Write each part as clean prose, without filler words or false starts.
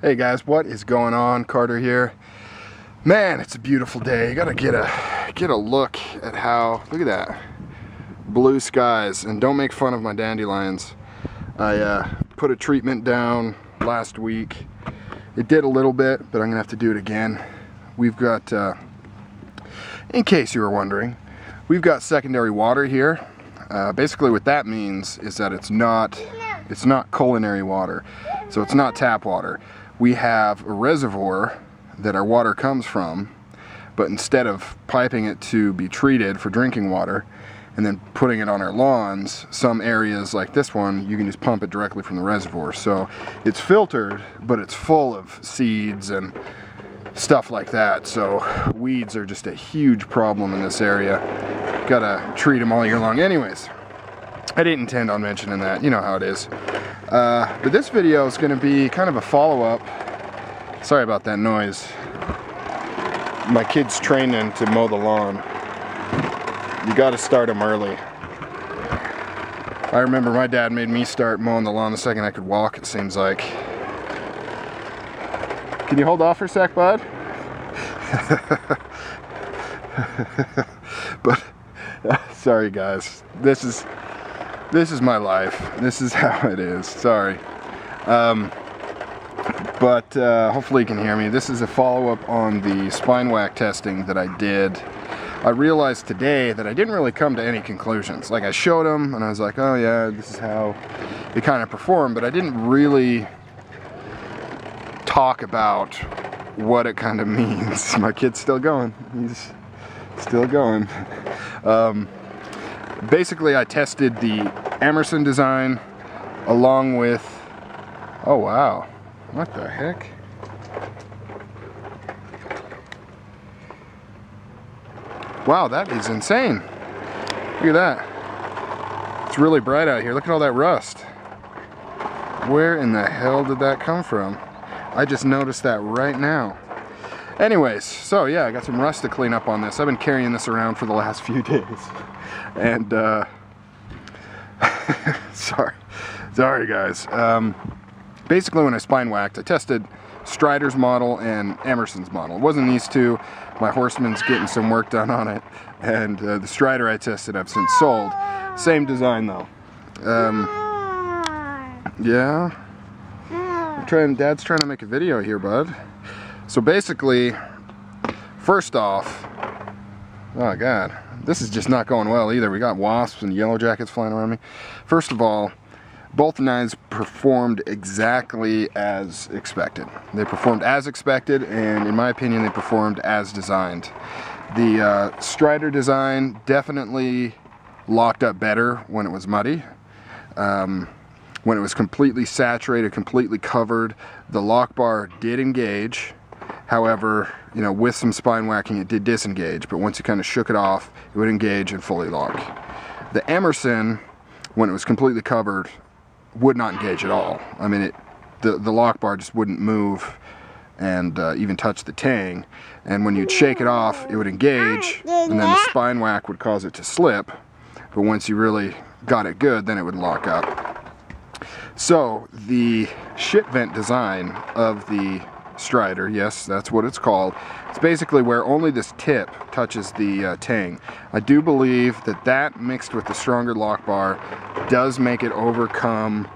Hey guys, what is going on? Carter here. Man, it's a beautiful day. You gotta get a look at how, look at that, blue skies. And don't make fun of my dandelions. I put a treatment down last week. It did a little bit, but I'm gonna have to do it again. We've got, in case you were wondering, we've got secondary water here. Basically what that means is that it's not culinary water, so it's not tap water. We have a reservoir that our water comes from, but instead of piping it to be treated for drinking water and then putting it on our lawns, some areas like this one, you can just pump it directly from the reservoir. So it's filtered, but it's full of seeds and stuff like that. So weeds are just a huge problem in this area. Gotta treat them all year long. Anyways, I didn't intend on mentioning that. You know how it is. But this video is going to be kind of a follow-up. Sorry about that noise. My kid's training to mow the lawn. You got to start them early. I remember my dad made me start mowing the lawn the second I could walk, it seems like. Can you hold off for a sec, bud? But sorry guys, this is my life. This is how it is. Sorry. But hopefully you can hear me. This is a follow-up on the Spinewhack testing that I did. I realized today that I didn't really come to any conclusions. Like, I showed them and I was like, oh yeah, this is how it kind of performed, but I didn't really talk about what it kind of means. My kid's still going. He's still going. Basically, I tested the Emerson design along with, oh wow, what the heck? Wow, that is insane. Look at that. It's really bright out here. Look at all that rust. Where in the hell did that come from? I just noticed that right now. Anyways, so yeah, I got some rust to clean up on this. I've been carrying this around for the last few days. And sorry guys. Basically when I Spinewhacked, I tested Strider's model and Emerson's model. It wasn't these two. My Horseman's getting some work done on it, and the Strider I tested I've since sold. Same design though. Yeah. Dad's trying to make a video here, bud. So basically, first off, oh god, this is just not going well either. We got wasps and yellow jackets flying around me. First of all, both knives performed exactly as expected. They performed as expected, and in my opinion, they performed as designed. The Strider design definitely locked up better when it was muddy. When it was completely saturated, completely covered, the lock bar did engage. However, you know, with some Spinewhacking, it did disengage, but once you kind of shook it off, it would engage and fully lock. The Emerson, when it was completely covered, would not engage at all. I mean, the lock bar just wouldn't move and even touch the tang. And when you'd shake it off, it would engage, and then the Spinewhack would cause it to slip. But once you really got it good, then it would lock up. So the ship vent design of the Strider, yes, that's what it's called. It's basically where only this tip touches the tang. I do believe that that mixed with the stronger lock bar does make it overcome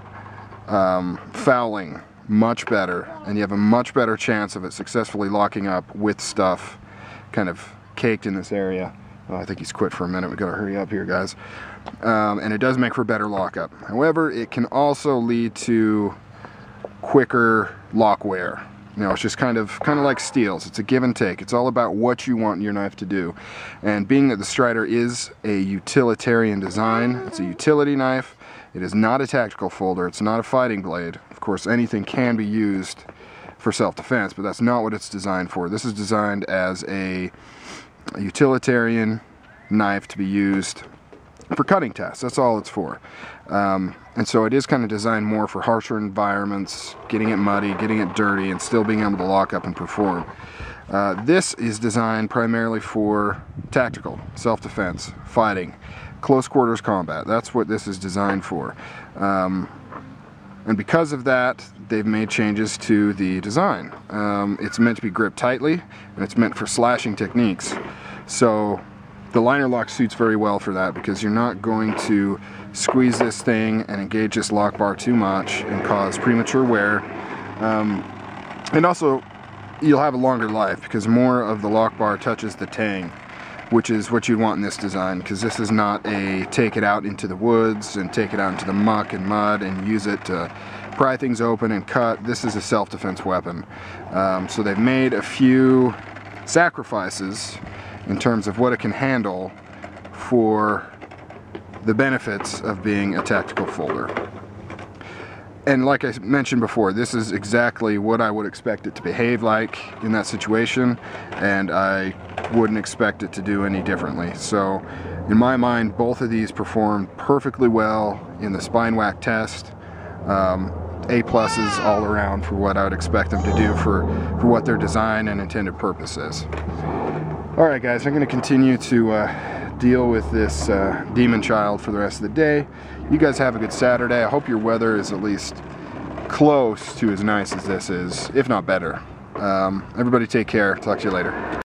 fouling much better, and you have a much better chance of it successfully locking up with stuff kind of caked in this area. Oh, I think he's quit for a minute. We gotta hurry up here, guys. And it does make for better lockup. However, it can also lead to quicker lock wear. You know, it's just kind of like steels. It's a give and take. It's all about what you want your knife to do. And being that the Strider is a utilitarian design, it's a utility knife. It is not a tactical folder. It's not a fighting blade. Of course, anything can be used for self-defense, but that's not what it's designed for. This is designed as a utilitarian knife to be used for cutting tests. That's all it's for. And so it is kind of designed more for harsher environments, getting it muddy, getting it dirty, and still being able to lock up and perform. This is designed primarily for tactical, self-defense, fighting, close quarters combat. That's what this is designed for. And because of that, they've made changes to the design. It's meant to be gripped tightly, and it's meant for slashing techniques. So the liner lock suits very well for that, because you're not going to squeeze this thing and engage this lock bar too much and cause premature wear. And also, you'll have a longer life because more of the lock bar touches the tang, which is what you want in this design, because this is not a take it out into the woods and take it out into the muck and mud and use it to pry things open and cut. This is a self-defense weapon. So they've made a few sacrifices in terms of what it can handle for the benefits of being a tactical folder. And like I mentioned before, this is exactly what I would expect it to behave like in that situation, and I wouldn't expect it to do any differently. So in my mind, both of these performed perfectly well in the Spinewhack test. A+ all around for what I would expect them to do for what their design and intended purpose is. Alright guys, I'm going to continue to deal with this demon child for the rest of the day. You guys have a good Saturday. I hope your weather is at least close to as nice as this is, if not better. Everybody take care. Talk to you later.